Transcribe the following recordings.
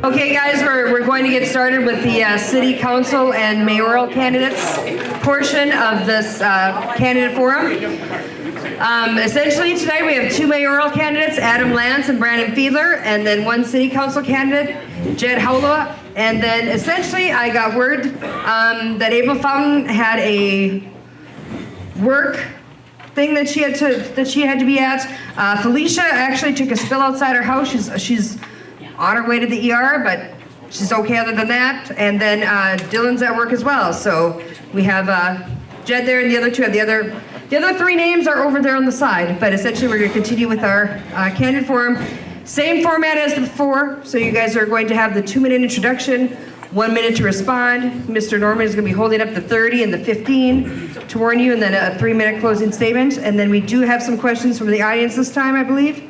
Okay, guys, we're going to get started with the city council and mayoral candidates portion of this candidate forum. Essentially, tonight we have two mayoral candidates, Adam Lance and Brandon Fiedler, and then one city council candidate, Jed Howloa. And then essentially, I got word that April Fountain had a work thing that she had to be at. Felicia actually took a spill outside her house. She's on her way to the ER, but she's okay other than that. And then Dylan's at work as well. So we have Jed there, and the other two have the other three names are over there on the side. But essentially, we're going to continue with our candidate forum. Same format as before. So you guys are going to have the 2-minute introduction, 1 minute to respond. Mr. Norman is going to be holding up the 30 and the 15 to warn you, and then a 3-minute closing statement. And then we do have some questions from the audience this time, I believe.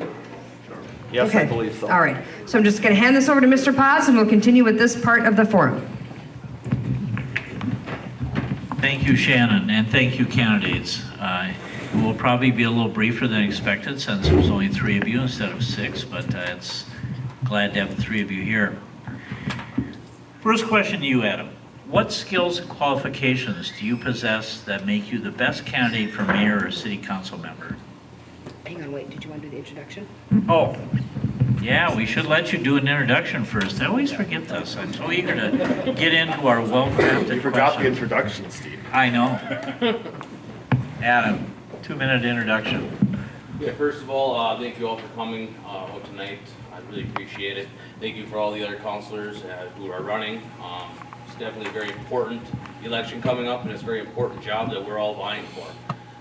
Yes, okay. I believe so. All right. So I'm just going to hand this over to Mr. Paz, and we'll continue with this part of the forum. Thank you, Shannon, and thank you, candidates. It will probably be a little briefer than expected since there's only 3 of you instead of 6, but it's glad to have the 3 of you here. First question to you, Adam. What skills and qualifications do you possess that make you the best candidate for mayor or city council member? Hang on, wait. Did you want to do the introduction? Oh, yeah, we should let you do an introduction first. I always forget this. I'm so eager to get into our well-crafted You forgot the questions. introduction, Steve. I know. Adam, 2-minute introduction. Yeah, first of all, thank you all for coming out tonight. I really appreciate it. Thank you for all the other councilors who are running. It's definitely a very important election coming up, and it's a very important job that we're all vying for.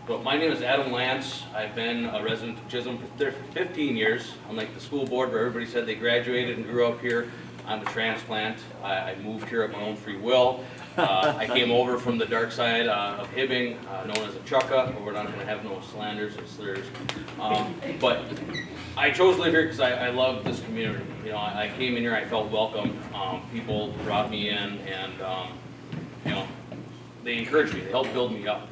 But my name is Adam Lance. I've been a resident of Chisholm for 15 years. Unlike the school board where everybody said they graduated and grew up here, I'm a transplant. I moved here of my own free will. I came over from the dark side of Hibbing, known as a Chukka, but we're not going to have no slanders or slurs. But I chose to live here because I love this community. You know, I came in here, I felt welcome. People brought me in, and you know, they encouraged me. They helped build me up.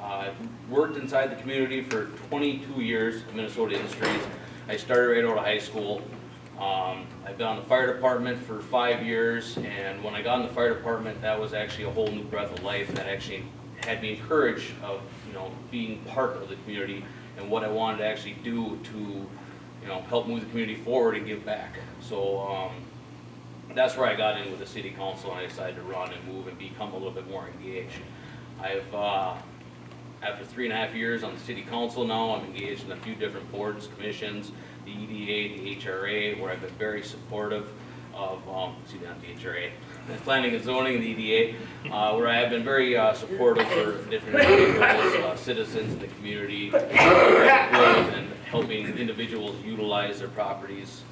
I've worked inside the community for 22 years in Minnesota Industries. I started right out of high school. I've been on the fire department for 5 years, and when I got in the fire department, that was actually a whole new breath of life that actually had me encouraged of, you know, being part of the community and what I wanted to actually do to, you know, help move the community forward and give back. So that's where I got in with the city council, and I decided to run and move and become a little bit more engaged. I've after 3.5 years on the city council now, I'm engaged in a few different boards, commissions, the EDA, the HRA, where I've been very supportive of, excuse me, not the HRA, the planning and zoning, the EDA, where I have been very supportive for different individuals, citizens in the community, and helping individuals utilize their properties,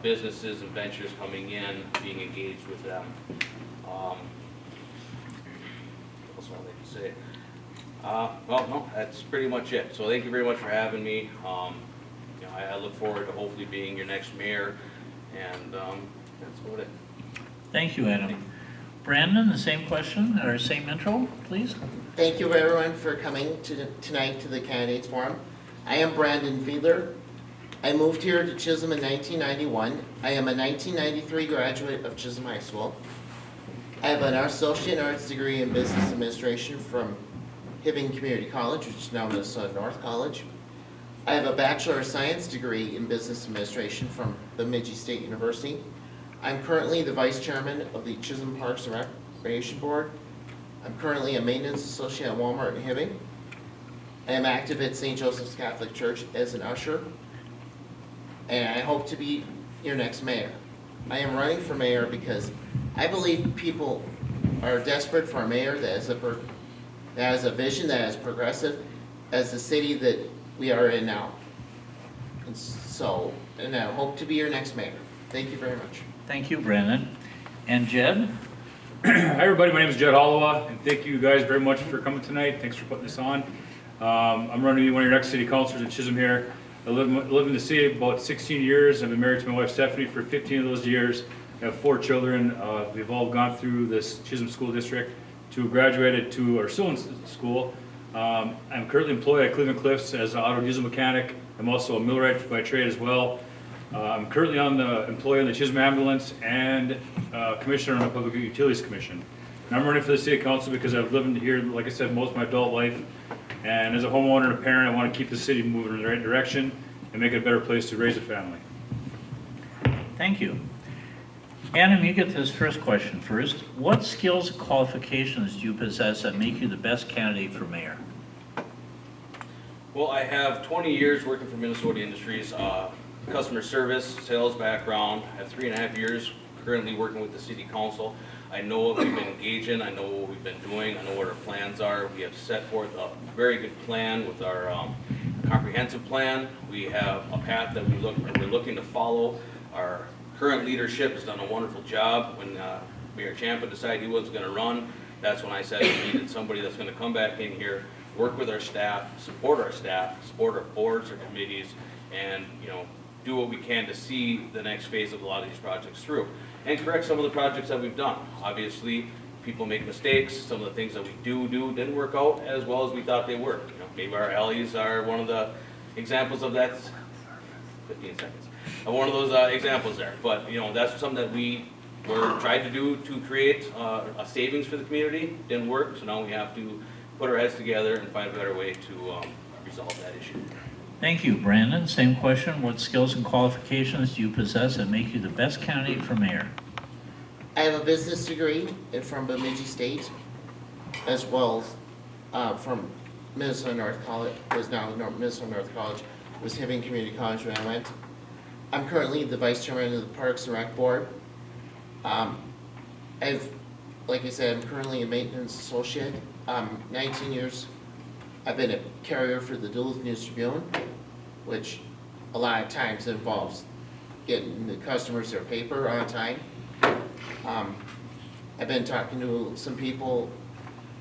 businesses and ventures coming in, being engaged with them. What else would I like to say? Well, no, that's pretty much it. So thank you very much for having me. You know, I look forward to hopefully being your next mayor, and that's about it. Thank you, Adam. Brandon, the same question, or same intro, please? Thank you everyone for coming tonight to the Candidates Forum. I am Brandon Fiedler. I moved here to Chisholm in 1991. I am a 1993 graduate of Chisholm High School. I have an associate in arts degree in business administration from Hibbing Community College, which is now Minnesota North College. I have a Bachelor of Science degree in business administration from Bemidji State University. I'm currently the vice chairman of the Chisholm Parks and Recreation Board. I'm currently a maintenance associate at Walmart in Hibbing. I am active at St. Joseph's Catholic Church as an usher, and I hope to be your next mayor. I am running for mayor because I believe people are desperate for a mayor that has a vision that is progressive as the city that we are in now. And I hope to be your next mayor. Thank you very much. Thank you, Brandon. And Jed? Hi everybody, my name is Jed Howloa, and thank you guys very much for coming tonight. Thanks for putting this on. I'm running to be one of your next city councilors in Chisholm here. I live in the city about 16 years. I've been married to my wife Stephanie for 15 of those years. I have 4 children. We've all gone through this Chisholm School District. 2 graduated, 2 are still in school. I'm currently employed at Cleveland Cliffs as an auto diesel mechanic. I'm also a millwright by trade as well. I'm currently on the employee on the Chisholm Ambulance and commissioner on the Public Utilities Commission. And I'm running for the city council because I've lived here, like I said, most of my adult life. And as a homeowner and a parent, I want to keep the city moving in the right direction and make it a better place to raise a family. Thank you. Adam, you get this first question first. What skills and qualifications do you possess that make you the best candidate for mayor? Well, I have 20 years working for Minnesota Industries, customer service, sales background. I have 3.5 years currently working with the city council. I know what we've been engaged in, I know what we've been doing, I know what our plans are. We have set forth a very good plan with our comprehensive plan. We have a path that we're looking to follow. Our current leadership has done a wonderful job. When Mayor Champa decided he wasn't gonna run, that's when I said we needed somebody that's gonna come back in here, work with our staff, support our boards, our committees, and, you know, do what we can to see the next phase of a lot of these projects through. And correct some of the projects that we've done. Obviously, people make mistakes. Some of the things that we do didn't work out as well as we thought they were. You know, maybe our alleys are one of the examples of that. 15 seconds. One of those examples there. But, you know, that's something that we were tried to do to create a savings for the community. Didn't work, so now we have to put our heads together and find a better way to resolve that issue. Thank you, Brandon. Same question. What skills and qualifications do you possess that make you the best candidate for mayor? I have a business degree from Bemidji State, as well as from Minnesota North College, was now Minnesota North College, was Hibbing Community College when I went. I'm currently the vice chairman of the Parks and Rec Board. Like I said, I'm currently a maintenance associate. 19 years. I've been a carrier for the Duluth News Tribune, which a lot of times involves getting the customers their paper on time. I've been talking to some people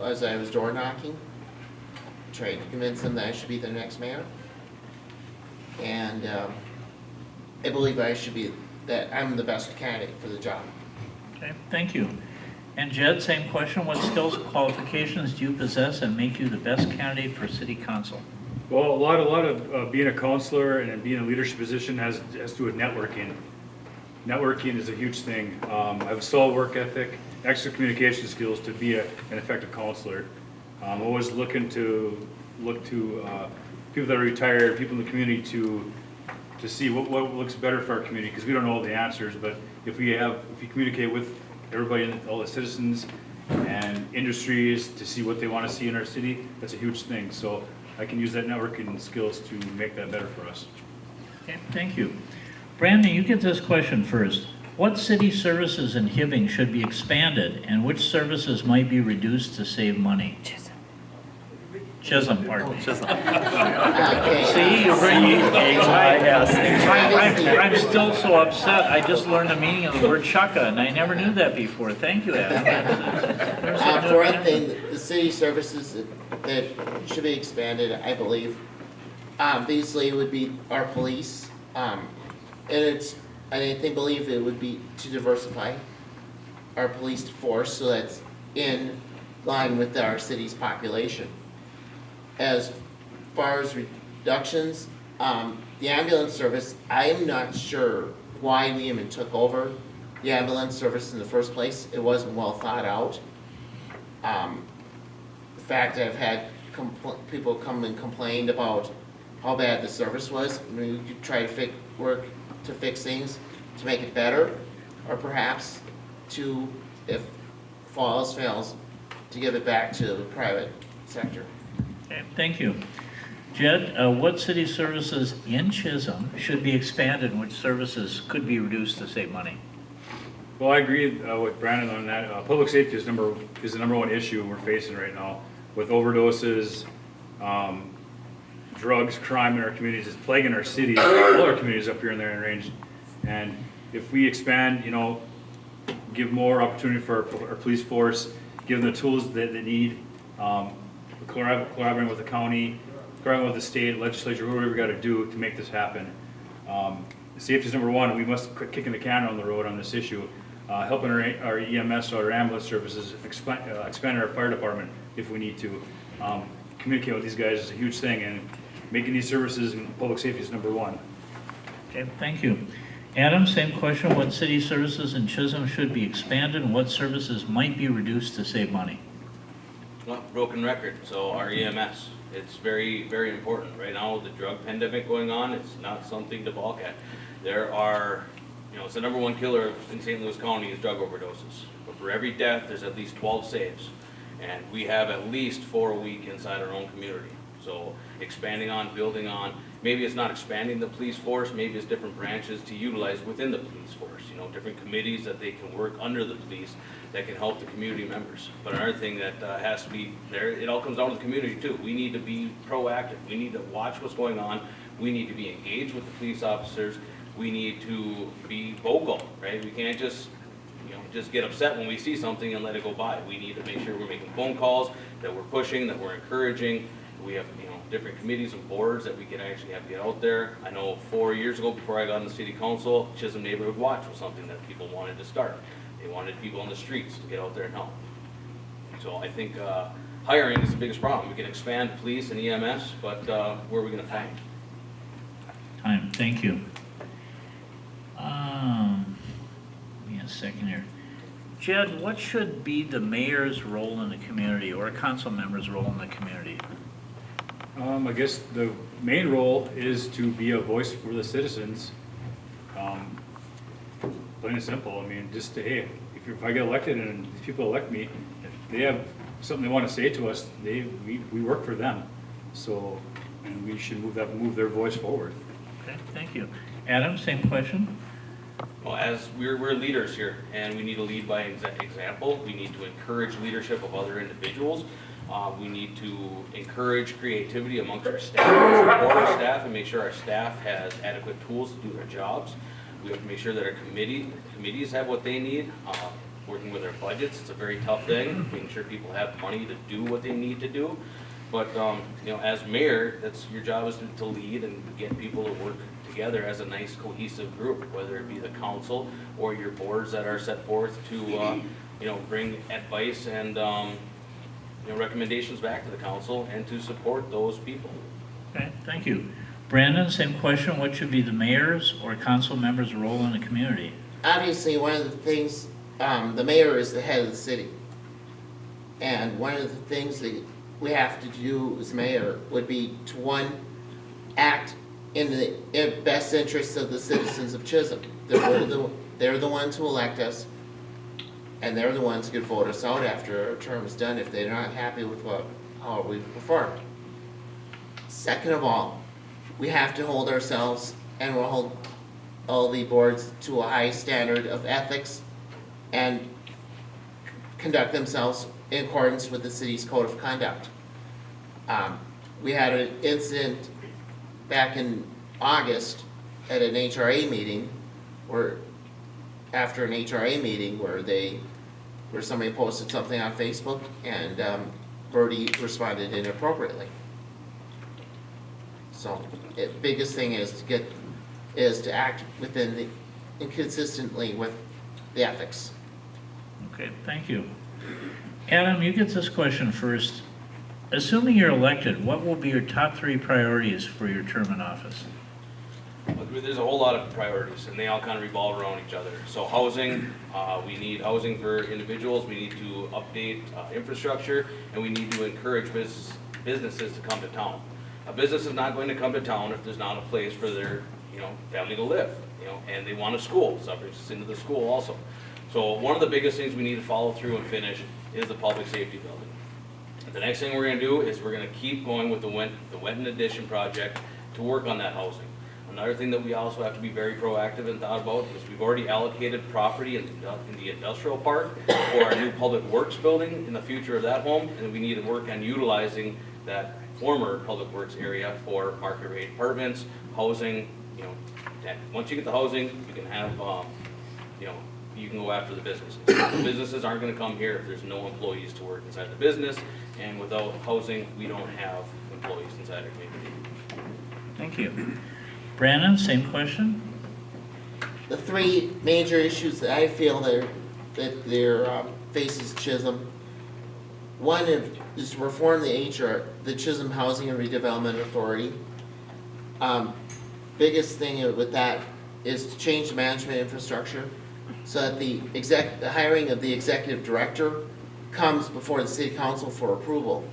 as I was door knocking, trying to convince them that I should be the next mayor. And I believe that I'm the best candidate for the job. Okay, thank you. And Jed, same question. What skills and qualifications do you possess that make you the best candidate for city council? Well, a lot of being a counselor and being in a leadership position has to do with networking. Networking is a huge thing. I have a solid work ethic, excellent communication skills to be an effective counselor. I'm always looking to people that are retired, people in the community to see what looks better for our community, because we don't know all the answers. But if you communicate with everybody, all the citizens and industries to see what they want to see in our city, that's a huge thing. So I can use that networking skills to make that better for us. Okay, thank you. Brandon, you get this question first. What city services in Hibbing should be expanded, and which services might be reduced to save money? Chisholm, pardon me. Okay. See, you're bringing, I'm still so upset. I just learned the meaning of the word chukka, and I never knew that before. Thank you, Adam. For one thing, the city services that should be expanded, I believe, obviously would be our police. I believe it would be to diversify our police force so that's in line with our city's population. As far as reductions, the ambulance service, I'm not sure why we even took over the ambulance service in the first place. It wasn't well thought out. The fact I've had people come and complain about how bad the service was. I mean, we could try to work to fix things to make it better, or perhaps to, if falls fails, to give it back to the private sector. Okay, thank you. Jed, what city services in Chisholm should be expanded, and which services could be reduced to save money? Well, I agree with Brandon on that. Public safety is the number one issue we're facing right now, with overdoses, drugs, crime in our communities. It's plaguing our cities, all our communities up here in the Iron Range. And if we expand, give more opportunity for our police force, give them the tools that they need, collaborating with the county, collaborating with the state legislature, whatever we got to do to make this happen. Safety is number one. We must quit kicking the can on the road on this issue. Helping our EMS or our ambulance services, expand our fire department if we need to. Communicate with these guys is a huge thing, and making these services and public safety is number one. Okay, thank you. Adam, same question. What city services in Chisholm should be expanded and what services might be reduced to save money? Well, broken record, so our EMS, it's very, very important. Right now, with the drug pandemic going on, it's not something to balk at. There are, it's the number one killer in St. Louis County is drug overdoses. But for every death, there's at least 12 saves. And we have at least 4 a week inside our own community. So expanding on, building on, maybe it's not expanding the police force, maybe it's different branches to utilize within the police force, different committees that they can work under the police that can help the community members. But another thing that has to be there, it all comes down to the community too. We need to be proactive. We need to watch what's going on. We need to be engaged with the police officers. We need to be vocal, right? We can't just get upset when we see something and let it go by. We need to make sure we're making phone calls, that we're pushing, that we're encouraging. We have, different committees and boards that we can actually have to get out there. I know 4 years ago, before I got on the city council, Chisholm Neighborhood Watch was something that people wanted to start. They wanted people on the streets to get out there and help. So I think hiring is the biggest problem. We can expand police and EMS, but where are we gonna find? Time, thank you. Give me a second here. Jed, what should be the mayor's role in the community or a council member's role in the community? I guess the main role is to be a voice for the citizens. Plain and simple. I mean, just to, hey, if I get elected and these people elect me, if they have something they want to say to us, we work for them. So, and we should move their voice forward. Okay, thank you. Adam, same question? Well, as we're leaders here, and we need to lead by example. We need to encourage leadership of other individuals. We need to encourage creativity amongst our staff, support our staff, and make sure our staff has adequate tools to do their jobs. We have to make sure that our committees have what they need. Working with our budgets, it's a very tough thing, making sure people have money to do what they need to do. But, as mayor, your job is to lead and get people to work together as a nice cohesive group, whether it be the council or your boards that are set forth to, bring advice and, recommendations back to the council and to support those people. Okay, thank you. Brandon, same question. What should be the mayor's or council member's role in the community? Obviously, one of the things, the mayor is the head of the city. And one of the things that we have to do as mayor would be to, one, act in the best interests of the citizens of Chisholm. They're the ones who elect us, and they're the ones who could vote us out after our term is done if they're not happy with how we performed. Second of all, we have to hold ourselves, and we'll hold all the boards to a high standard of ethics and conduct themselves in accordance with the city's code of conduct. We had an incident back in August at an HRA meeting, where somebody posted something on Facebook and Birdie responded inappropriately. So the biggest thing is to act within and consistently with the ethics. Okay, thank you. Adam, you get this question first. Assuming you're elected, what will be your top 3 priorities for your term in office? There's a whole lot of priorities, and they all kind of revolve around each other. So housing, we need housing for individuals, we need to update infrastructure, and we need to encourage businesses to come to town. A business is not going to come to town if there's not a place for their family to live, and they want a school, so that brings us into the school also. So one of the biggest things we need to follow through and finish is the public safety building. The next thing we're going to do is we're going to keep going with the Wenton Addition project to work on that housing. Another thing that we also have to be very proactive and thought about is we've already allocated property in the industrial park for our new public works building in the future of that home, and we need to work on utilizing that former public works area for market rate apartments, housing. Once you get the housing, you can have, you can go after the businesses. The businesses aren't going to come here if there's no employees to work inside the business, and without housing, we don't have employees inside our community. Thank you. Brandon, same question? The 3 major issues that I feel that faces Chisholm. One is to reform the Chisholm Housing and Redevelopment Authority. biggest thing with that is to change the management infrastructure so that the hiring of the executive director comes before the city council for approval.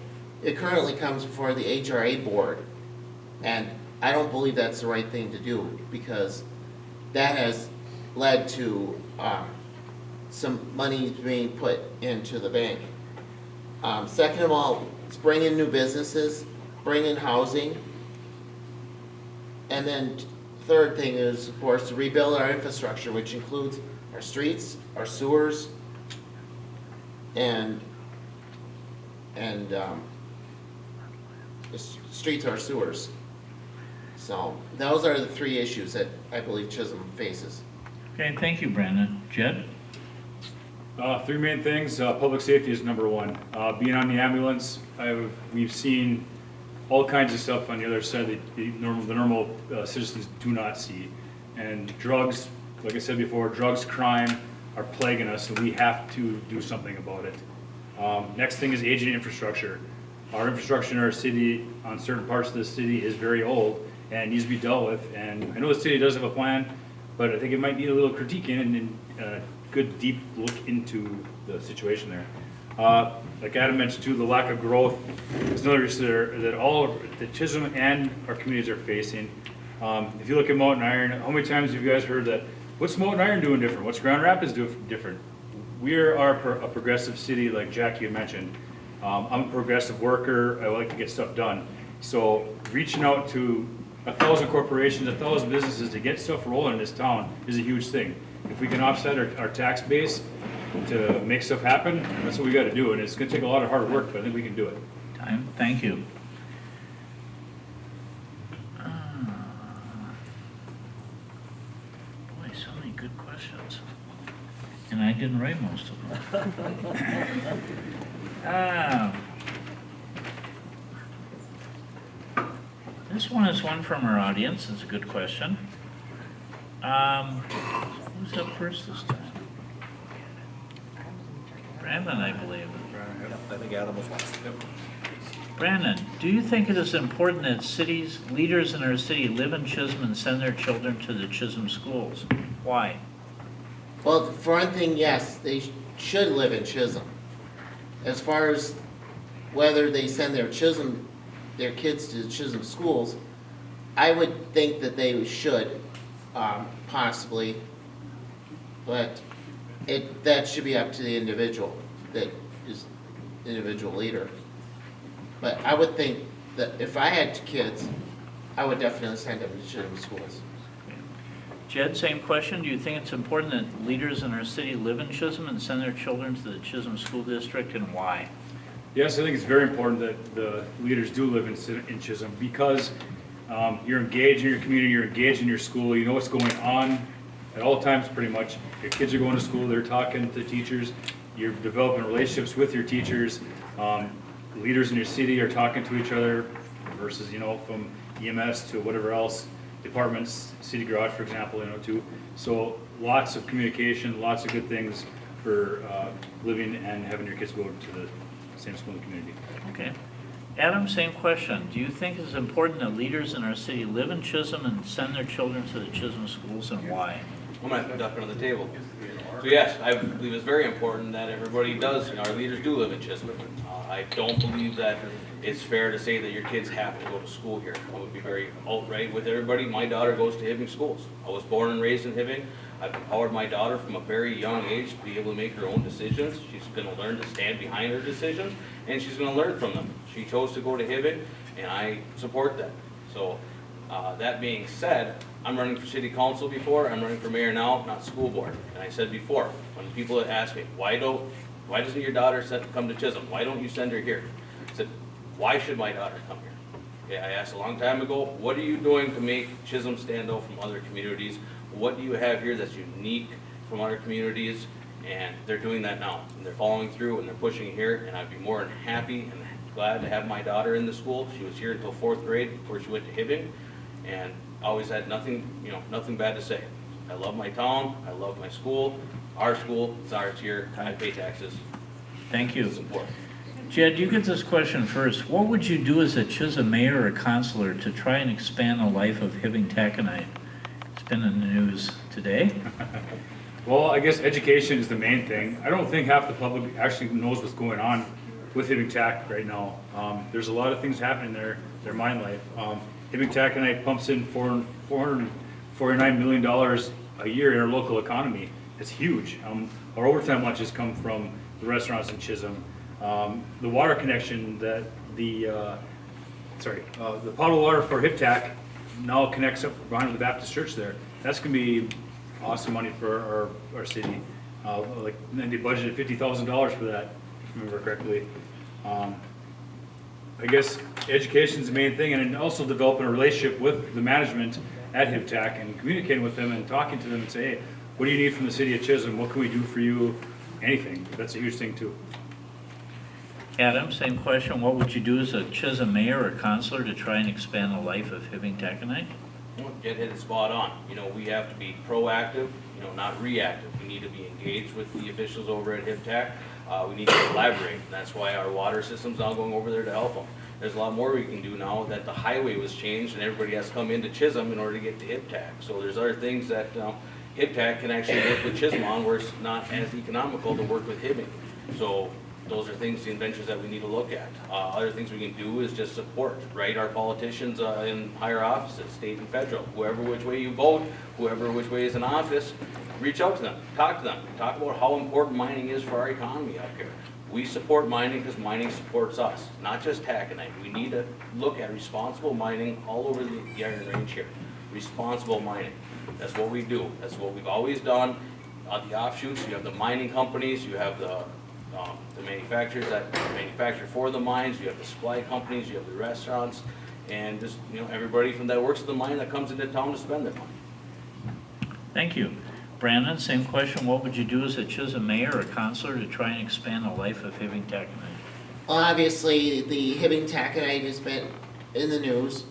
It currently comes before the HRA board, and I don't believe that's the right thing to do, because that has led to some money being put into the bank. Second of all, it's bring in new businesses, bring in housing. And then third thing is, of course, to rebuild our infrastructure, which includes our streets, our sewers, and the streets are sewers. So those are the three issues that I believe Chisholm faces. Okay, thank you, Brandon. Jed? Three main things. Public safety is number one. Being on the ambulance, we've seen all kinds of stuff on the other side that the normal citizens do not see. And drugs, like I said before, drugs, crime are plaguing us, and we have to do something about it. Next thing is aging infrastructure. Our infrastructure in our city, on certain parts of the city, is very old and needs to be dealt with. And I know the city does have a plan, but I think it might need a little critique and a good deep look into the situation there. Like Adam mentioned too, the lack of growth is another issue that Chisholm and our communities are facing. If you look at Mountain Iron, how many times have you guys heard that, what's Mountain Iron doing different? What's Grand Rapids doing different? We are a progressive city, like Jackie had mentioned. I'm a progressive worker. I like to get stuff done. So reaching out to 1,000 corporations, 1,000 businesses to get stuff rolling in this town is a huge thing. If we can offset our tax base to make stuff happen, that's what we got to do. And it's going to take a lot of hard work, but I think we can do it. Time, thank you. Boy, so many good questions. And I didn't write most of them. This one is one from our audience. It's a good question. Who's up first this time? Brandon, I believe. I think Adam was last. Brandon, do you think it is important that leaders in our city live in Chisholm and send their children to the Chisholm schools? Why? Well, for one thing, yes, they should live in Chisholm. As far as whether they send their kids to Chisholm schools, I would think that they should, possibly, but that should be up to the individual, that is individual leader. But I would think that if I had kids, I would definitely send them to Chisholm schools. Jed, same question. Do you think it's important that leaders in our city live in Chisholm and send their children to the Chisholm School District, and why? Yes, I think it's very important that the leaders do live in Chisholm, because you're engaged in your community, you're engaged in your school, you know what's going on at all times pretty much. Your kids are going to school, they're talking to teachers, you're developing relationships with your teachers. Leaders in your city are talking to each other versus, from EMS to whatever else, departments, city garage, for example, too. So lots of communication, lots of good things for living and having your kids go to the same school in the community. Okay. Adam, same question. Do you think it's important that leaders in our city live in Chisholm and send their children to the Chisholm schools, and why? I'm gonna put that on the table. So yes, I believe it's very important that everybody does, our leaders do live in Chisholm. I don't believe that it's fair to say that your kids have to go to school here. I would be very outright with everybody. My daughter goes to Hibbing schools. I was born and raised in Hibbing. I've empowered my daughter from a very young age to be able to make her own decisions. She's gonna learn to stand behind her decisions, and she's gonna learn from them. She chose to go to Hibbing, and I support that. So, that being said, I'm running for city council before, I'm running for mayor now, not school board. And I said before, when people ask me, why doesn't your daughter come to Chisholm? Why don't you send her here? I said, why should my daughter come here? Okay, I asked a long time ago, what are you doing to make Chisholm stand out from other communities? What do you have here that's unique from other communities? And they're doing that now, and they're following through, and they're pushing here, and I'd be more than happy and glad to have my daughter in the school. She was here until 4th grade before she went to Hibbing, and always had nothing bad to say. I love my town, I love my school, our school, it's ours here, I pay taxes. Thank you. Support. Jed, you get this question first. What would you do as a Chisholm mayor or councilor to try and expand the life of Hibbing Taconite? It's been in the news today. Well, I guess education is the main thing. I don't think half the public actually knows what's going on with Hibbing Tac right now. There's a lot of things happening there, their mine life. Hibbing Taconite pumps in $449 million a year in our local economy. It's huge. Our overtime lunches come from the restaurants in Chisholm. The water connection that the potable water for HipTac now connects up behind the Baptist church there. That's gonna be awesome money for our city. And they budgeted $50,000 for that, if I remember correctly. I guess education's the main thing, and then also developing a relationship with the management at HipTac and communicating with them and talking to them and say, hey, what do you need from the city of Chisholm? What can we do for you? Anything. That's a huge thing too. Adam, same question. What would you do as a Chisholm mayor or councilor to try and expand the life of Hibbing Taconite? Well, Jed hit it spot on. We have to be proactive, not reactive. We need to be engaged with the officials over at HipTac. We need to collaborate. That's why our water system's now going over there to help them. There's a lot more we can do now that the highway was changed and everybody has to come into Chisholm in order to get to HipTac. So there's other things that HipTac can actually work with Chisholm on where it's not as economical to work with Hibbing. So those are things, the inventions that we need to look at. Other things we can do is just support, right? Our politicians in higher offices, state and federal, whoever which way you vote, whoever which way is in office, reach out to them, talk to them, talk about how important mining is for our economy up here. We support mining because mining supports us, not just taconite. We need to look at responsible mining all over the Iron Range here. Responsible mining. That's what we do. That's what we've always done. The offshoots, you have the mining companies, you have the manufacturers that manufacture for the mines, you have the supply companies, you have the restaurants, and just, everybody from that works at the mine that comes into town to spend their money. Thank you. Brandon, same question. What would you do as a Chisholm mayor or councilor to try and expand the life of Hibbing Taconite? Well, obviously, the Hibbing Taconite has been in the news.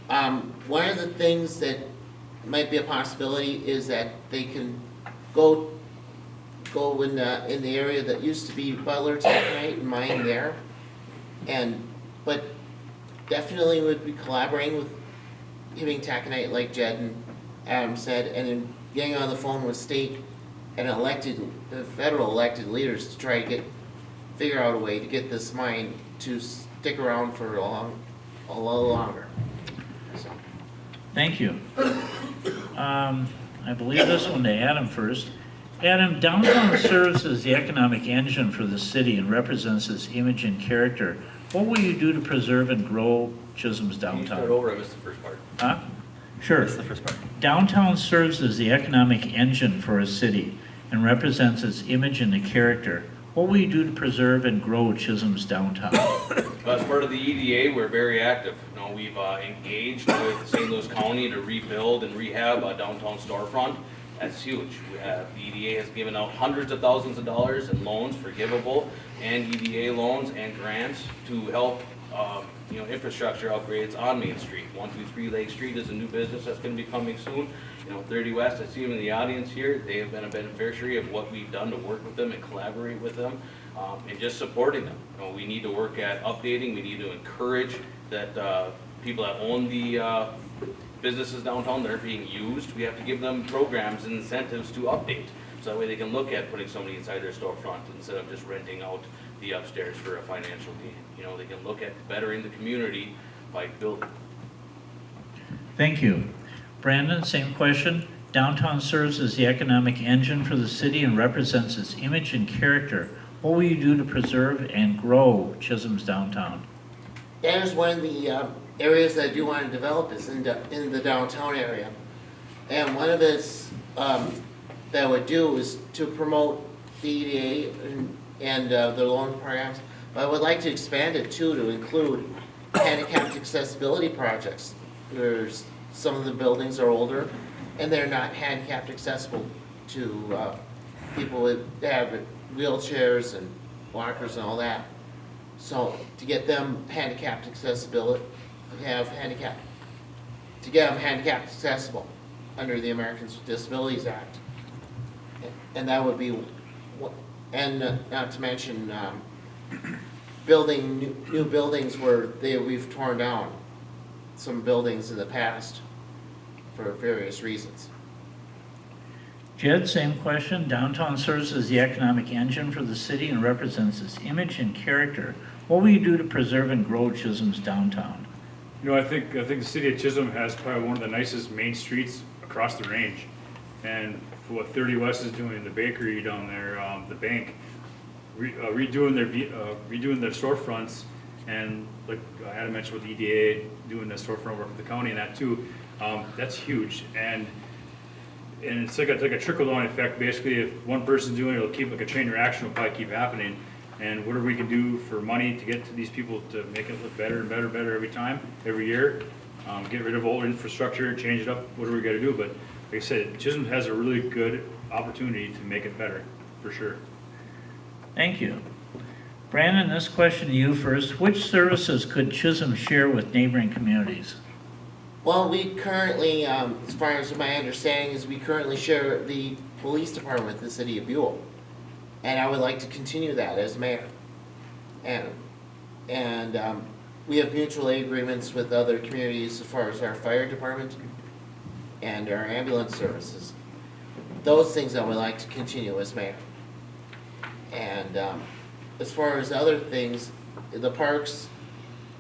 One of the things that might be a possibility is that they can go in the area that used to be Butler Taconite and mine there. But definitely would be collaborating with Hibbing Taconite, like Jed and Adam said, and then getting on the phone with state and federal elected leaders to try to figure out a way to get this mine to stick around for a little longer. So. Thank you. I believe this one to Adam first. Adam, downtown serves as the economic engine for the city and represents its image and character. What will you do to preserve and grow Chisholm's Can you start downtown? over? I missed the first part. Huh? Sure. That's the first part. Downtown serves as the economic engine for a city and represents its image and the character. What will you do to preserve and grow Chisholm's downtown? As part of the EDA, we're very active. We've engaged with St. Louis County to rebuild and rehab a downtown storefront. That's huge. The EDA has given out hundreds of thousands of dollars in loans, forgivable, and EDA loans and grants to help infrastructure upgrades on Main Street. 123 Lake Street is a new business that's going to be coming soon. 30 West, I see them in the audience here. They have been a beneficiary of what we've done to work with them and collaborate with them and just supporting them. We need to work at updating. We need to encourage that people that own the businesses downtown that are being used, we have to give them programs and incentives to update. So that way they can look at putting somebody inside their storefront instead of just renting out the upstairs for a financial gain. They can look at bettering the community by building. Thank you. Brandon, same question. Downtown serves as the economic engine for the city and represents its image and character. What will you do to preserve and grow Chisholm's downtown? That is one of the areas that I do want to develop is in the downtown area. And one of it's that I would do is to promote the EDA and the loan programs. But I would like to expand it too to include handicapped accessibility projects. There's some of the buildings are older and they're not handicapped accessible to people that have wheelchairs and walkers and all that. So to get them handicapped accessibility, to get them handicapped accessible under the Americans with Disabilities Act. And that would be, and not to mention building new buildings where we've torn down some buildings in the past for various reasons. Jed, same question. Downtown serves as the economic engine for the city and represents its image and character. What will you do to preserve and grow Chisholm's downtown? You know, I think the city of Chisholm has probably one of the nicest main streets across the range. And for what 30 West is doing, the bakery down there, the bank, redoing their storefronts, and like Adam mentioned with EDA doing the storefront work with the county and that too, that's huge. And it's like a trickle down effect. Basically, if one person's doing it, it'll keep like a chain reaction will probably keep happening. And whatever we can do for money to get to these people to make it look better and better and better every time, every year, get rid of old infrastructure, change it up, whatever we got to do. But like I said, Chisholm has a really good opportunity to make it better, for sure. Thank you. Brandon, this question to you first. Which services could Chisholm share with neighboring communities? Well, we currently, as far as my understanding is, we currently share the police department with the city of Buell. And I would like to continue that as mayor. And we have mutual aid agreements with other communities as far as our fire department and our ambulance services. Those things I would like to continue as mayor. And as far as other things, the parks,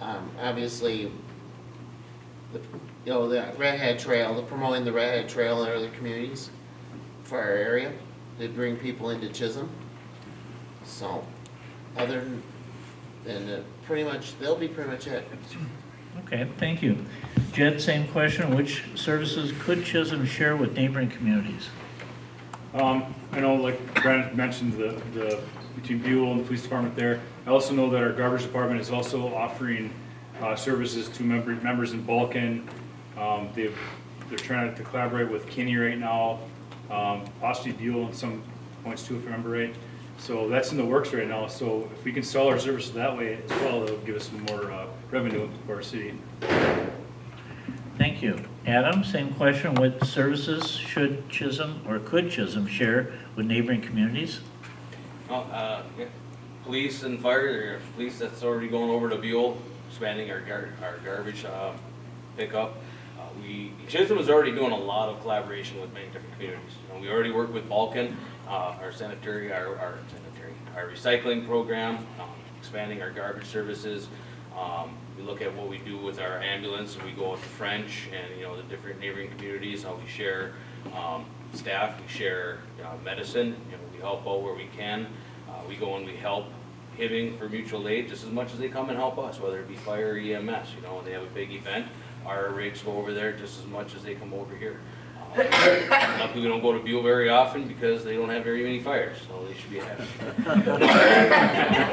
obviously, the Redhead Trail, promoting the Redhead Trail in other communities for our area. They bring people into Chisholm. So, other than pretty much, they'll be pretty much it. Okay, thank you. Jed, same question. Which services could Chisholm share with neighboring communities? I know, like Brandon mentioned, the between Buell and the police department there. I also know that our garbage department is also offering services to members in Balkan. They're trying to collaborate with Kinney right now, possibly Buell at some points too, if I remember right. So that's in the works right now. So if we can sell our services that way as well, it'll give us some more revenue for our city. Thank you. Adam, same question. What services should Chisholm or could Chisholm share with neighboring communities? Yeah. Police and fire, police that's already going over to Buell, expanding our garbage pickup. Chisholm is already doing a lot of collaboration with many different communities. We already work with Balkan, our sanitary, our recycling program, expanding our garbage services. We look at what we do with our ambulance, and we go with the French and the different neighboring communities, how we share staff, we share medicine, we help out where we can. We go and we help Hibbing for mutual aid just as much as they come and help us, whether it be fire or EMS. When they have a big event, our rigs go over there just as much as they come over here. Luckily, we don't go to Buell very often because they don't have very many fires, so they should be happy.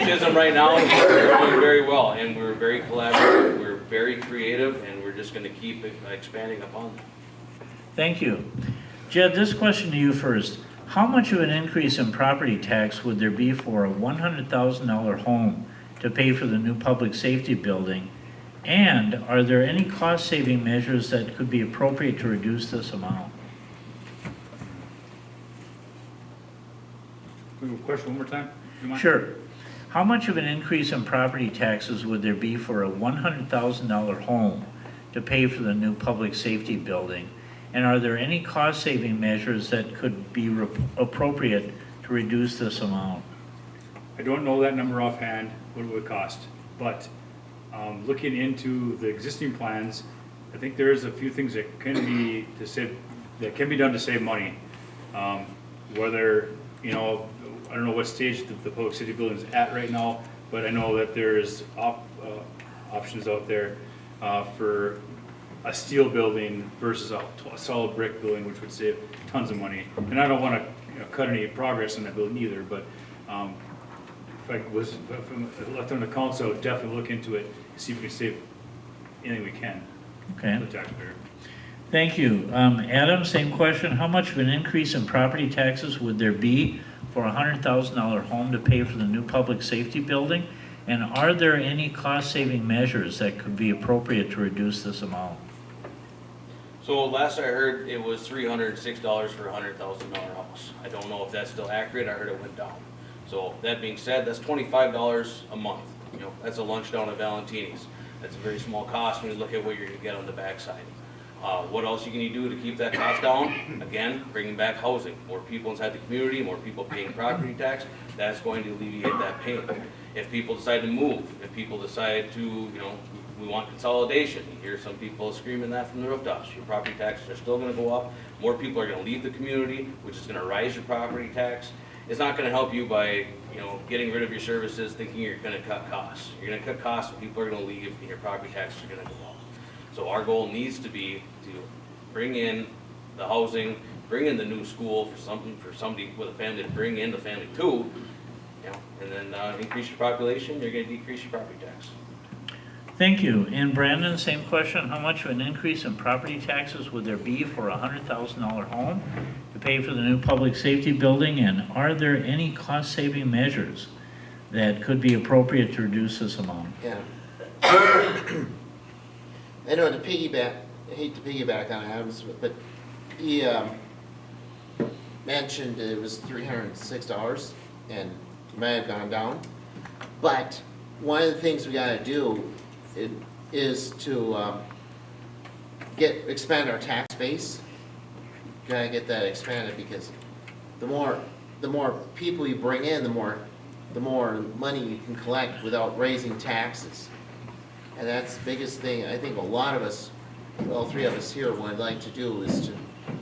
Chisholm right now is doing very well, and we're very collaborative, we're very creative, and we're just going to keep expanding upon that. Thank you. Jed, this question to you first. How much of an increase in property tax would there be for a $100,000 home to pay for the new public safety building? And are there any cost-saving measures that could be appropriate to reduce this amount? Question one more time? You mind? Sure. How much of an increase in property taxes would there be for a $100,000 home to pay for the new public safety building? And are there any cost-saving measures that could be appropriate to reduce this amount? I don't know that number offhand, what it would cost, but looking into the existing plans, I think there is a few things that can be done to save money. Whether I don't know what stage the public safety building is at right now, but I know that there is options out there for a steel building versus a solid brick building, which would save tons of money. And I don't want to cut any progress in that building either, but if I'm left on the council, I would definitely look into it and see if we can save anything we can Okay. for the taxpayer. Thank you. Adam, same question. How much of an increase in property taxes would there be for a $100,000 home to pay for the new public safety building? And are there any cost-saving measures that could be appropriate to reduce this amount? So last I heard, it was $306 for a $100,000 house. I don't know if that's still accurate. I heard it went down. So that being said, that's $25 a month You know, that's a lunch down at Valentini's. That's a very small cost when you look at what you're gonna get on the backside. What else can you do to keep that cost down? Again, bringing back housing. More people inside the community, more people paying property tax, that's going to alleviate that pain. If people decide to move, if people decide to, you know, we want consolidation. You hear some people screaming that from the rooftops. Your property taxes are still gonna go up. More people are gonna leave the community, which is gonna rise your property tax. It's not gonna help you by, you know, getting rid of your services, thinking you're gonna cut costs. You're gonna cut costs, and people are gonna leave, and your property taxes are gonna go up. So our goal needs to be to bring in the housing, bring in the new school for somebody with a family to bring in the family too, you know, and then increase your population, you're gonna decrease your property tax. Thank you. And Brandon, same question. How much of an increase in property taxes would there be for a $100,000 home to pay for the new public safety building? And are there any cost-saving measures that could be appropriate to reduce this amount? Yeah. I know to piggyback, I hate to piggyback on Adams, but he mentioned it was $306 and it might have gone down. But one of the things we gotta do is to expand our tax base. Gotta get that expanded because the more people you bring in, the more money you can collect without raising taxes. And that's the biggest thing, I think a lot of us, all three of us here, would like to do is to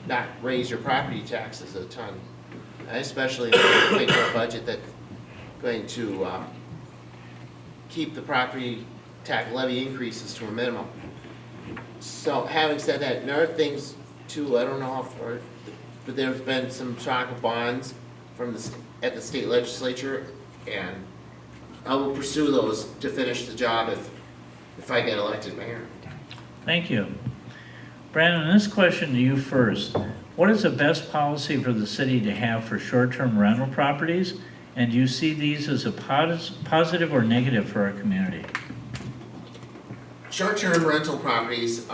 not raise your property taxes a ton. And especially if we make a budget that's going to keep the property tax levy increases to a minimum. So having said that, and other things too, I don't know how far, but there's been some talk of bonds from at the state legislature, and I will pursue those to finish the job if I get elected mayor. Thank you. Brandon, this question to you first. What is the best policy for the city to have for short-term rental properties? And do you see these as a positive or negative for our community? Short-term rental properties,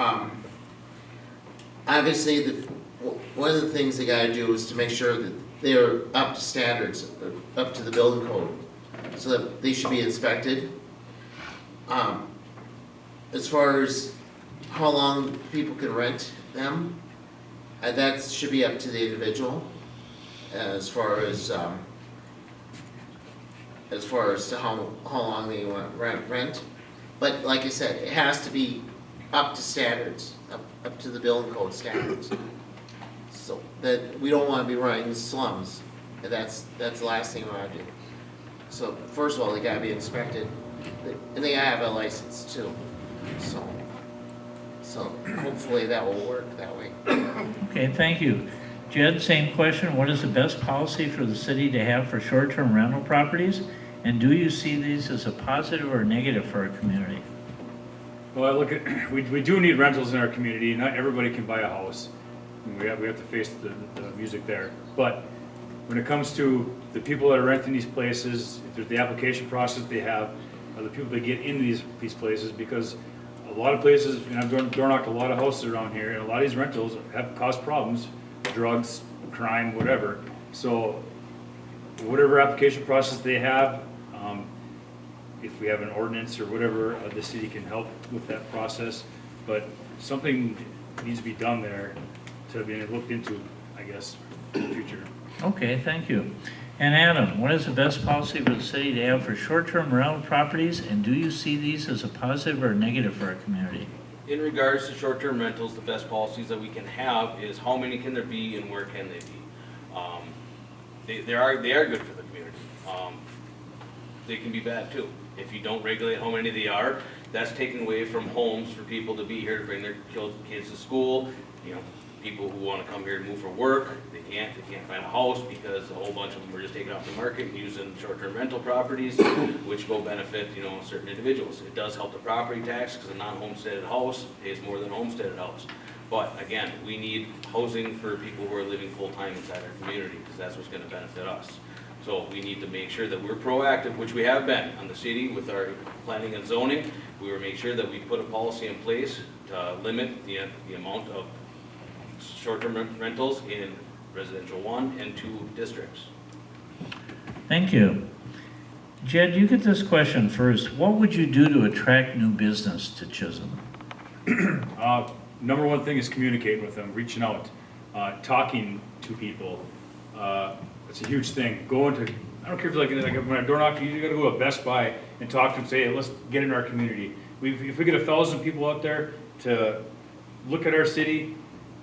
obviously, one of the things they gotta do is to make sure that they're up to standards, up to the building code, so that they should be inspected. As far as how long people can rent them, that should be up to the individual. As far as to how long they want rent. But like I said, it has to be up to standards, up to the building code standards. So that we don't want to be running slums, and that's the last thing we want to do. So first of all, they gotta be inspected, and they gotta have a license too. So hopefully that will work that way. Okay, thank you. Jed, same question. What is the best policy for the city to have for short-term rental properties? And do you see these as a positive or negative for our community? Well, I look at, we do need rentals in our community. Not everybody can buy a house. We have to face the music there. But when it comes to the people that are renting these places, if there's the application process they have, are the people that get into these places, because a lot of places, and I've door knocked a lot of houses around here, and a lot of these rentals have caused problems, drugs, crime, whatever. So whatever application process they have, if we have an ordinance or whatever, the city can help with that process. But something needs to be done there to be looked into, I guess, in the future. Okay, thank you. And Adam, what is the best policy for the city to have for short-term rental properties? And do you see these as a positive or negative for our community? In regards to short-term rentals, the best policies that we can have is how many can there be and where can they be. They are good for the community. They can be bad too. If you don't regulate how many they are, that's taking away from homes for people to be here to bring their kids to school. You know, people who want to come here to move for work, they can't find a house because a whole bunch of them are just taken off the market and using short-term rental properties, which go benefit, you know, certain individuals. It does help the property tax because a non-homesteaded house pays more than a homesteaded house. But again, we need housing for people who are living full-time inside our community because that's what's going to benefit us. So we need to make sure that we're proactive, which we have been on the city with our planning and zoning. We will make sure that we put a policy in place to limit the amount of short-term rentals in residential 1 and 2 districts. Thank you. Jed, you get this question first. What would you do to attract new business to Chisholm? Number one thing is communicating with them, reaching out, talking to people. It's a huge thing. Going to, I don't care if like when I door knock, you gotta go to Best Buy and talk to them, say, hey, let's get in our community. If we get 1,000 people out there to look at our city,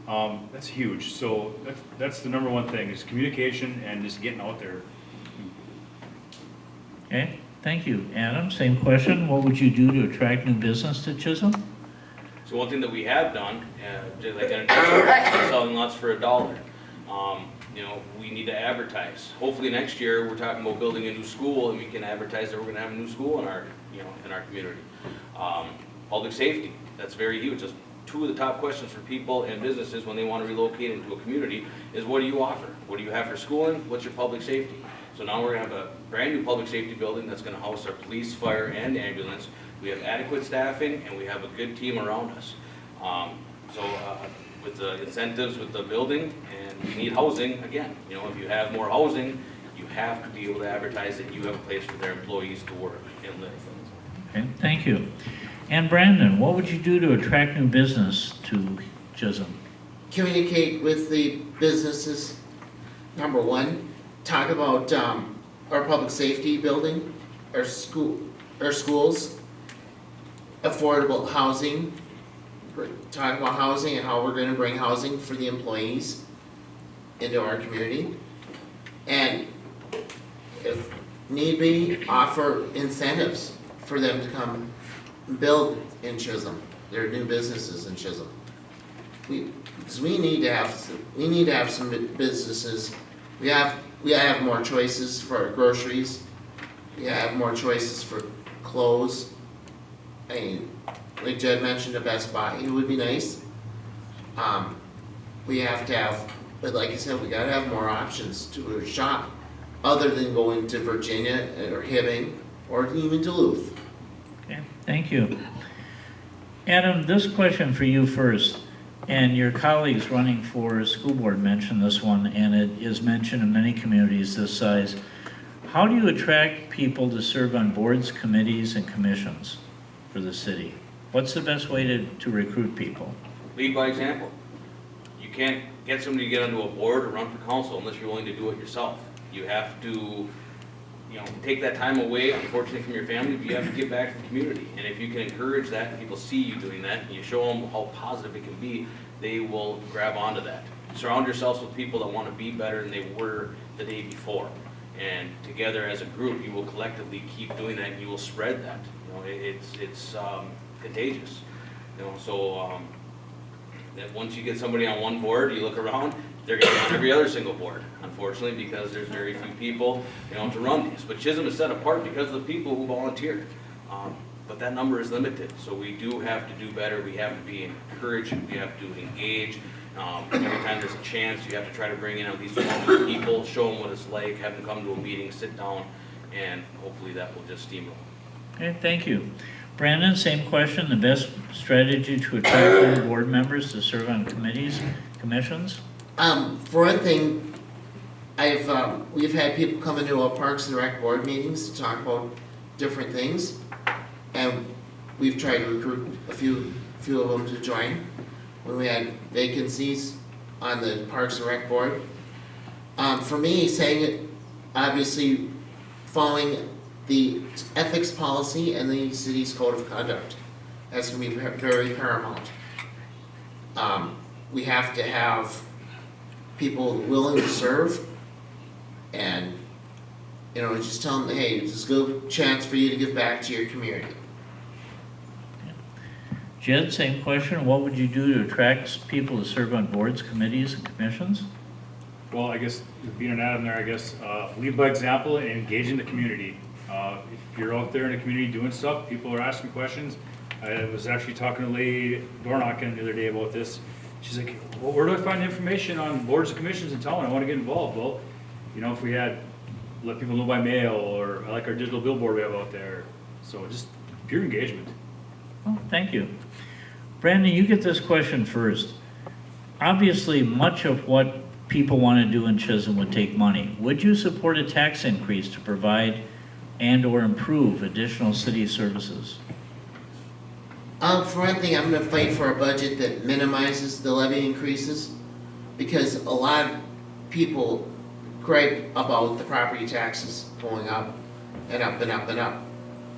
that's huge. So that's the number one thing, is communication and just getting out there. Okay, thank you. Adam, same question. What would you do to attract new business to Chisholm? So one thing that we have done, just like I selling lots for $1. You know, we need to advertise. Hopefully next year, we're talking about building a new school, and we can advertise that we're gonna have a new school in our, you know, in our community. Public safety, that's very huge. Just two of the top questions for people and businesses when they want to relocate into a community is, what do you offer? What do you have for schooling? What's your public safety? So now we're gonna have a brand new public safety building that's gonna house our police, fire, and ambulance. We have adequate staffing, and we have a good team around us. With the incentives with the building, and we need housing, again, you know, if you have more housing, you have to be able to advertise that you have a place for their employees to work and live. Okay, thank you. And Brandon, what would you do to attract new business to Chisholm? Communicate with the businesses. Number one, talk about our public safety building, our schools, affordable housing. Talk about housing and how we're going to bring housing for the employees into our community. And if need be, offer incentives for them to come build in Chisholm, their new businesses in Chisholm. Because we need to have some businesses. We have more choices for groceries. We have more choices for clothes. I mean, like Jed mentioned, a Best Buy, it would be nice. We have to have, but like I said, we gotta have more options to shop other than going to Virginia or Hibbing or even Duluth. Okay, thank you. Adam, this question for you first, and your colleagues running for school board mentioned this one, and it is mentioned in many communities this size. How do you attract people to serve on boards, committees, and commissions for the city? What's the best way to recruit people? Lead by example. You can't get somebody to get onto a board or run for council unless you're willing to do it yourself. You have to, you know, take that time away, unfortunately, from your family, but you have to give back to the community. And if you can encourage that, and people see you doing that, and you show them how positive it can be, they will grab onto that. Surround yourselves with people that want to be better than they were the day before. And together as a group, you will collectively keep doing that, and you will spread that. You know, it's contagious. You know, so that once you get somebody on one board, you look around, they're going to be on every other single board, unfortunately, because there's very few people, you know, to run these. But Chisholm is set apart because of the people who volunteer. But that number is limited, so we do have to do better. We have to be encouraged. We have to engage. Every time there's a chance, you have to try to bring in at least 100 people, show them what it's like, have them come to a meeting, sit down, and hopefully that will just steamroll. Okay, thank you. Brandon, same question. The best strategy to attract new board members to serve on committees, commissions? For one thing, we've had people come into our Parks and Rec board meetings to talk about different things, and we've tried to recruit a few of them to join when we had vacancies on the Parks and Rec board. For me, saying it, obviously following the ethics policy and the city's code of conduct, that's going to be very paramount. We have to have people willing to serve, and you know, just tell them, hey, it's a good chance for you to give back to your community. Jed, same question. What would you do to attract people to serve on boards, committees, and commissions? Well, I guess being an Adam there, I guess lead by example and engage in the community. If you're out there in the community doing stuff, people are asking questions. I was actually talking to a lady door knocking the other day about this. She's like, well, where do I find information on boards and commissions in town? I want to get involved. Well, you know, if we had let people know by mail, or I like our digital billboard we have out there. So just pure engagement. Oh, thank you. Brandon, you get this question first. Obviously, much of what people want to do in Chisholm would take money. Would you support a tax increase to provide and/or improve additional city services? For one thing, I'm gonna fight for a budget that minimizes the levy increases, because a lot of people gripe about the property taxes going up and up and up and up.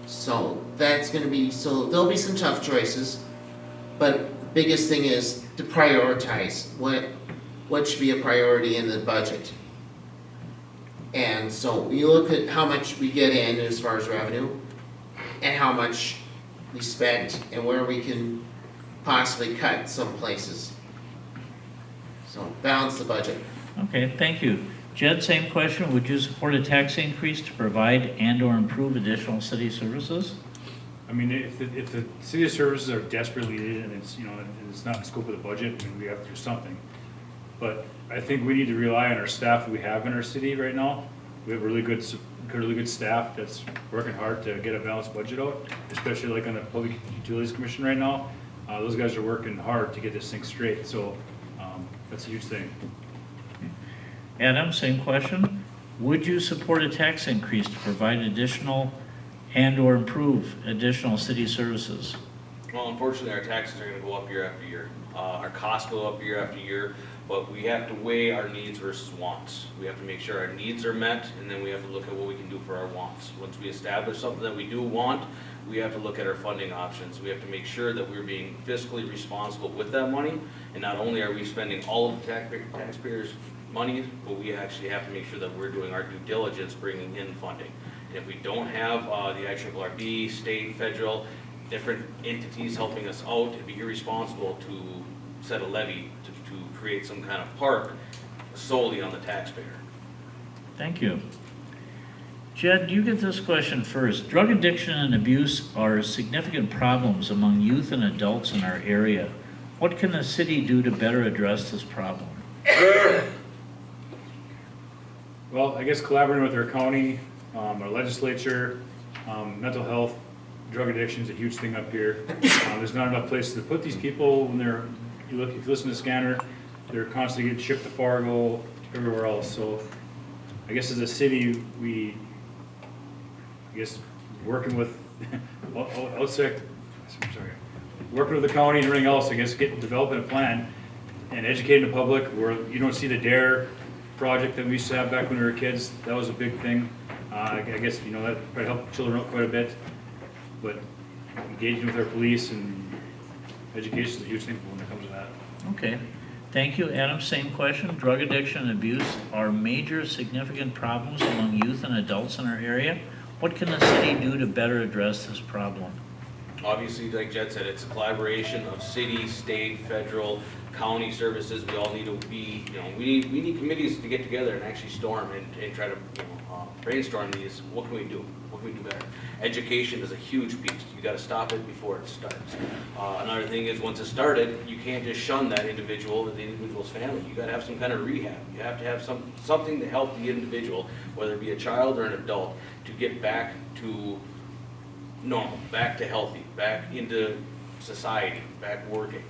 So that's gonna be, so there'll be some tough choices, but biggest thing is to prioritize what should be a priority in the budget. And so you look at how much we get in as far as revenue, and how much we spent, and where we can possibly cut some places. So balance the budget. Okay, thank you. Jed, same question. Would you support a tax increase to provide and/or improve additional city services? I mean, if the city services are desperately needed and it's, and it's not in the scope of the budget, I mean, we have to do something. But I think we need to rely on our staff that we have in our city right now. We have really good staff that's working hard to get a balanced budget out, especially like on the Public Utilities Commission right now. Those guys are working hard to get this thing straight, so that's a huge thing. Adam, same question. Would you support a tax increase to provide additional and/or improve additional city services? Well, unfortunately, our taxes are gonna go up year after year. Our costs go up year after year, but we have to weigh our needs versus wants. We have to make sure our needs are met, and then we have to look at what we can do for our wants. Once we establish something that we do want, we have to look at our funding options. We have to make sure that we're being fiscally responsible with that money, and not only are we spending all of the taxpayers' money, but we actually have to make sure that we're doing our due diligence bringing in funding. And if we don't have the IRRB, state, federal, different entities helping us out, it'd be irresponsible to set a levy to create some kind of park solely on the taxpayer. Thank you. Jed, you get this question first. Drug addiction and abuse are significant problems among youth and adults in our area. What can the city do to better address this problem? Well, I guess collaborating with our county, our legislature, mental health, drug addiction is a huge thing up here. There's not enough places to put these people when if you listen to the scanner, they're constantly getting shipped to Fargo, everywhere else. So I guess as a city, working with working with the county and everything else, I guess developing a plan and educating the public where you don't see the DARE project that we used to have back when we were kids. That was a big thing. I guess, that probably helped children out quite a bit. But engaging with our police and education is a huge thing when it comes to that. Okay, thank you. Adam, same question. Drug addiction and abuse are major significant problems among youth and adults in our area. What can the city do to better address this problem? Obviously, like Jed said, it's a collaboration of city, state, federal, county services. We all need to be, we need committees to get together and actually storm and try to, brainstorm these. What can we do? What can we do better? Education is a huge piece. You got to stop it before it starts. Another thing is, once it started, you can't just shun that individual or the individual's family. You got to have some kind of rehab. You have to have something to help the individual, whether it be a child or an adult, to get back to normal, back to healthy, back into society, back working,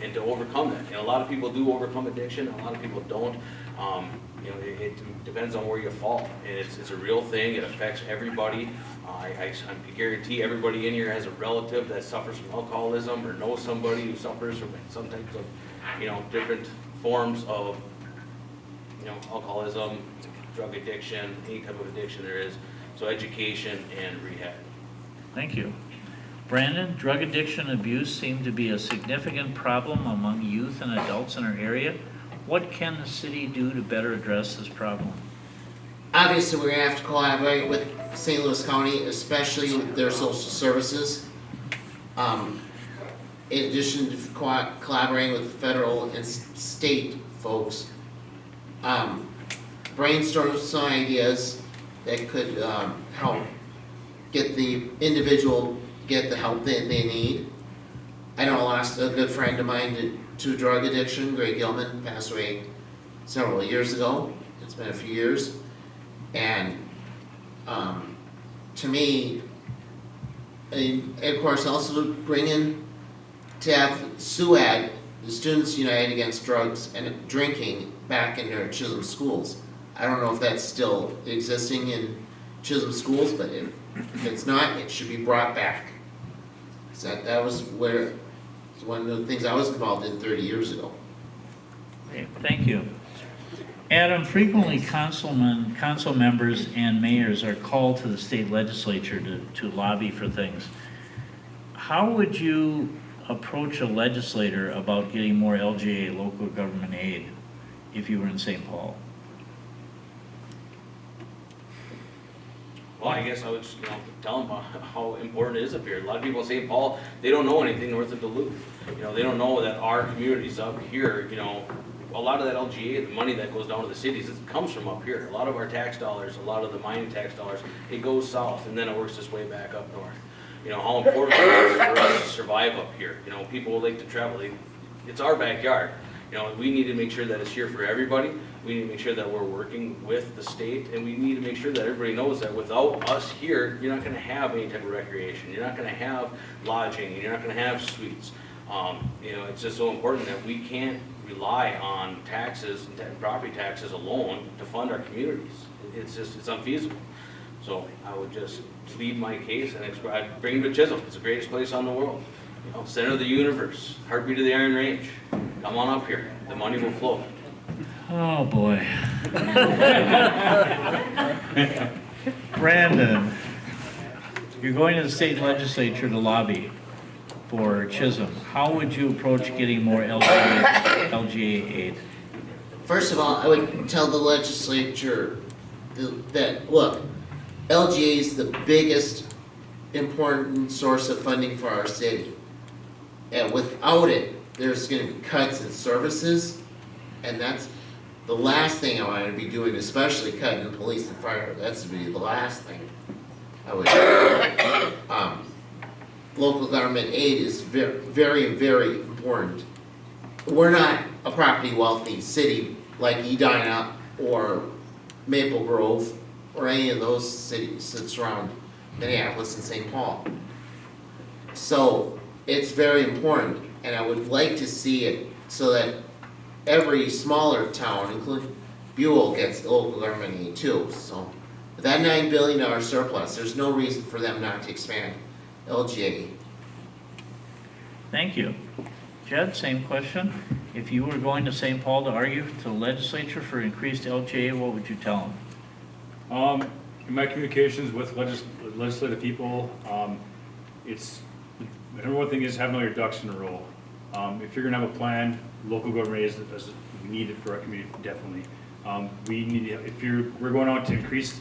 and to overcome that. And a lot of people do overcome addiction, a lot of people don't. It depends on where you fall, and it's a real thing. It affects everybody. I guarantee everybody in here has a relative that suffers from alcoholism or knows somebody who suffers from some types of, different forms of, alcoholism, drug addiction, any type of addiction there is. So education and rehab. Thank you. Brandon, drug addiction and abuse seem to be a significant problem among youth and adults in our area. What can the city do to better address this problem? Obviously, we're gonna have to collaborate with St. Louis County, especially with their social services. In addition to collaborating with federal and state folks, brainstorm some ideas that could help get the individual get the help that they need. I know I lost a good friend of mine to drug addiction. Greg Gilman passed away several years ago. It's been a few years. And to me, and of course also bring in to have SUAD, the Students United Against Drugs and Drinking, back in their Chisholm schools. I don't know if that's still existing Chisholm schools, but if it's not, it should be brought back. So that was where, it's one of the things I was involved in 30 years ago. Okay, thank you. Adam, frequently council members and mayors are called to the state legislature to lobby for things. How would you approach a legislator about getting more LGA, local government aid, if you were in St. Paul? Well, I guess I would just, tell them how important it is up here. A lot of people in St. Paul, they don't know anything north of Duluth. They don't know that our communities up here, a lot of that LGA, the money that goes down to the cities, it comes from up here. A lot of our tax dollars, a lot of the mining tax dollars, it goes south and then it works its way back up north. How important it is for us to survive up here. People would like to travel. It's our backyard. We need to make sure that it's here for everybody. We need to make sure that we're working with the state, and we need to make sure that everybody knows that without us here, you're not going to have any type of recreation. You're not going to have lodging, and you're not going to have suites. It's just so important that we can't rely on taxes and property taxes alone to fund our communities. It's unfeasible. So I would just plead my case and I'd bring them to Chisholm. It's the greatest place on the world. Center of the universe, heartbeat of the Iron Range. Come on up here. The money will flow. Oh, boy. Brandon, you're going to the state legislature to lobby for Chisholm. How would you approach getting more LGA aid? First of all, I would tell the legislature that, look, LGA is the biggest important source of funding for our city. And without it, there's going to be cuts in services, and that's the last thing I want to be doing, especially cutting the police and fire. That's to be the last thing I would do. Local government aid is very, very, very important. We're not a property wealthy city like Edina or Maple Grove or any of those cities that surround Minneapolis and St. Paul. So it's very important, and I would like to see it so that every smaller town, including Buell, gets local government aid too. So with that $9 billion surplus, there's no reason for them not to expand LGA. Thank you. Jed, same question. If you were going to St. Paul to argue to the legislature for increased LGA, what would you tell them? In my communications with legislative people, the number one thing is having all your ducks in a row. If you're gonna have a plan, local government is needed for our community, definitely. We need, we're going out to increase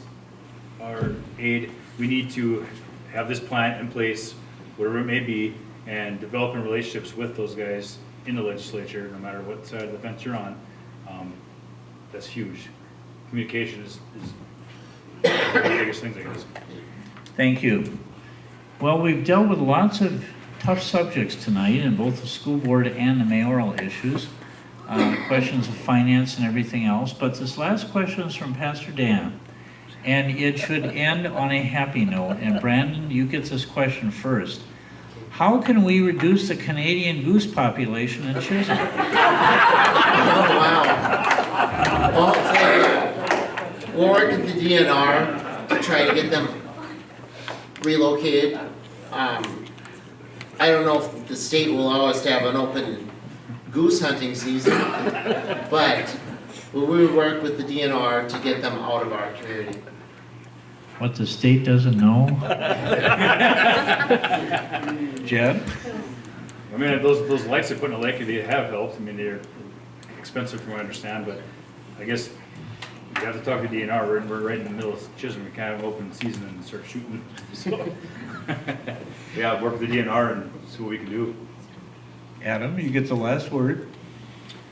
our aid, we need to have this plan in place, whatever it may be, and developing relationships with those guys in the legislature, no matter what side of the fence you're on. That's huge. Communication is one of the biggest things, I guess. Thank you. Well, we've dealt with lots of tough subjects tonight in both the school board and the mayoral issues, questions of finance and everything else. But this last question is from Pastor Dan, and it should end on a happy note. And Brandon, you get this question first. How can we reduce the Canadian goose population in Chisholm? Wow. Well, we'll work with the DNR to try to get them relocated. I don't know if the state will allow us to have an open goose hunting season, but we will work with the DNR to get them out of our community. What the state doesn't know? Jed? I mean, those lights they put in the lake, they have helped. I mean, they're expensive from what I understand, but I guess you have to talk to DNR. We're right in the middle of Chisholm. We can't have an open season and start shooting. So, yeah, work with the DNR and see what we can do. Adam, you get the last word.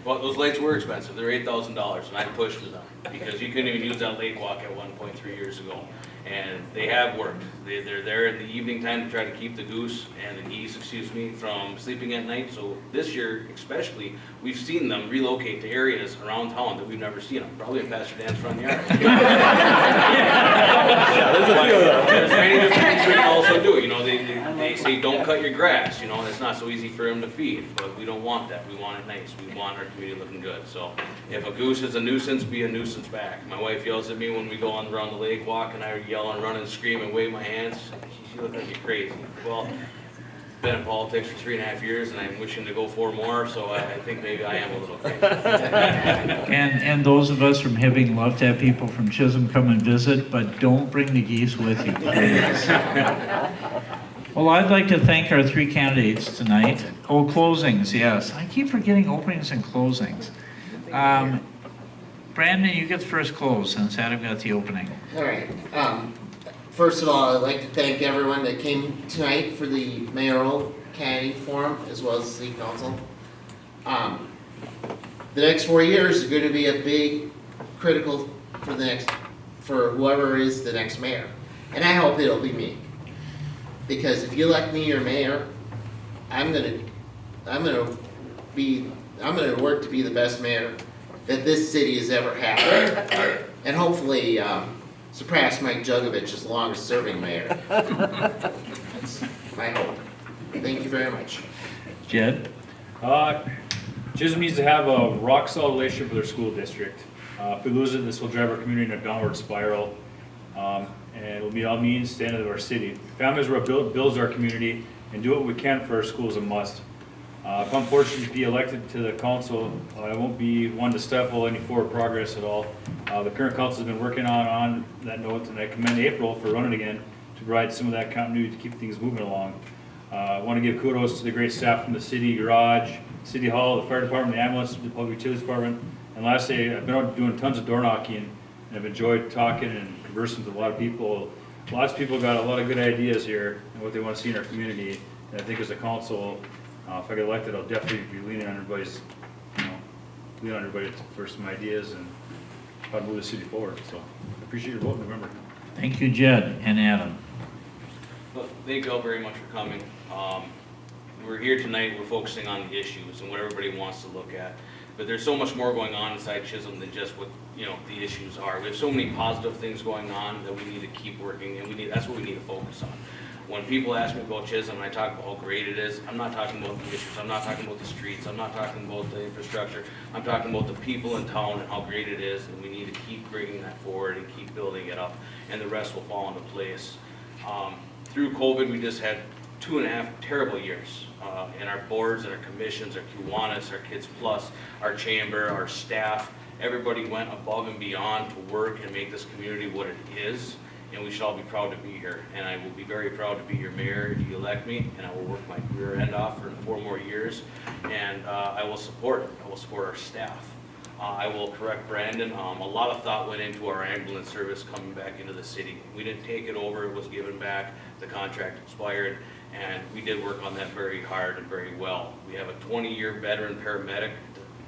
Well, those lights were expensive. They're $8,000, and I pushed for them because you couldn't even use that lake walk at 1.3 years ago. And they have worked. They're there in the evening time to try to keep the goose and the geese, from sleeping at night. So this year, especially, we've seen them relocate to areas around town that we've never seen them. Probably in Pastor Dan's front yard. Yeah, there's a few of them. There's many different things we can also do. They say don't cut your grass. And it's not so easy for them to feed. But we don't want that. We want it nice. We want our community looking good. So if a goose is a nuisance, be a nuisance back. My wife yells at me when we go around the lake walk, and I yell and run and scream and wave my hands. You look like you're crazy. Well, been in politics for 3.5 years, and I'm wishing to go 4 more, so I think maybe I am a little crazy. And those of us from Hibbing love to have people from Chisholm come and visit, but don't bring the geese with you, please. Well, I'd like to thank our 3 candidates tonight. Oh, closings, yes. I keep forgetting openings and closings. Brandon, you get the first close since Adam got the opening. All right. First of all, I'd like to thank everyone that came tonight for the Mayoral Candidate Forum, as well as the City Council. The next 4 years are going to be a big critical for whoever is the next mayor, and I hope it'll be me. Because if you elect me your mayor, I'm gonna work to be the best mayor that this city has ever had, and hopefully surpass Mike Jugovich longest serving mayor. That's my hope. Thank you very much. Jed? Chisholm needs to have a rock solid relationship with their school district. If we lose it, this will drive our community in a downward spiral. And it'll be all means to the end of our city. Families are what builds our community, and do what we can for our schools a must. If I'm fortunate to be elected to the council, I won't be one to stifle any forward progress at all. The current council has been working on that note, and I commend April for running again to provide some of that continuity to keep things moving along. I want to give kudos to the great staff from the city garage, city hall, the fire department, the ambulance, the public utilities department. And lastly, I've been out doing tons of door knocking, and I've enjoyed talking and conversing with a lot of people. Lots of people got a lot of good ideas here and what they want to see in our community. And I think as a council, if I get elected, I'll definitely be leaning on everybody for some ideas and how to move the city forward. So I appreciate your vote in November. Thank you, Jed and Adam. Well, thank you all very much for coming. We're here tonight, we're focusing on the issues and what everybody wants to look at. But there's so much more going on inside Chisholm than just what the issues are. We have so many positive things going on that we need to keep working, and that's what we need to focus on. When people ask me about Chisholm and I talk about how great it is, I'm not talking about the issues, I'm not talking about the streets, I'm not talking about the infrastructure, I'm talking about the people in town and how great it is, and we need to keep bringing that forward and keep building it up, and the rest will fall into place. Through COVID, we just had 2.5 terrible years. And our boards and our commissions, our Kiwanis, our Kids Plus, our chamber, our staff, everybody went above and beyond to work and make this community what it is. And we should all be proud to be here. And I will be very proud to be your mayor if you elect me. And I will work my career end off for 4 more years. And I will support our staff. I will correct Brandon. A lot of thought went into our ambulance service coming back into the city. We didn't take it over, it was given back, the contract expired, and we did work on that very hard and very well. We have a 20-year veteran paramedic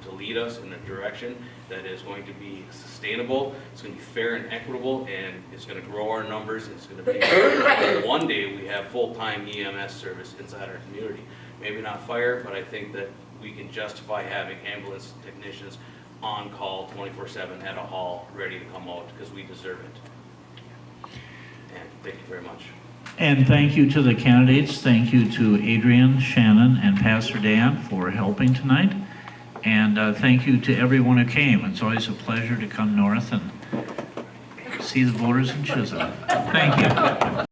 to lead us in a direction that is going to be sustainable, it's going to be fair and equitable, and it's going to grow our numbers. It's going to be one day we have full-time EMS service inside our community. Maybe not fire, but I think that we can justify having ambulance technicians on call 24/7 at a hall, ready to come out, because we deserve it. And thank you very much. And thank you to the candidates. Thank you to Adrian, Shannon, and Pastor Dan for helping tonight. And thank you to everyone who came. It's always a pleasure to come north and see the voters in Chisholm. Thank you.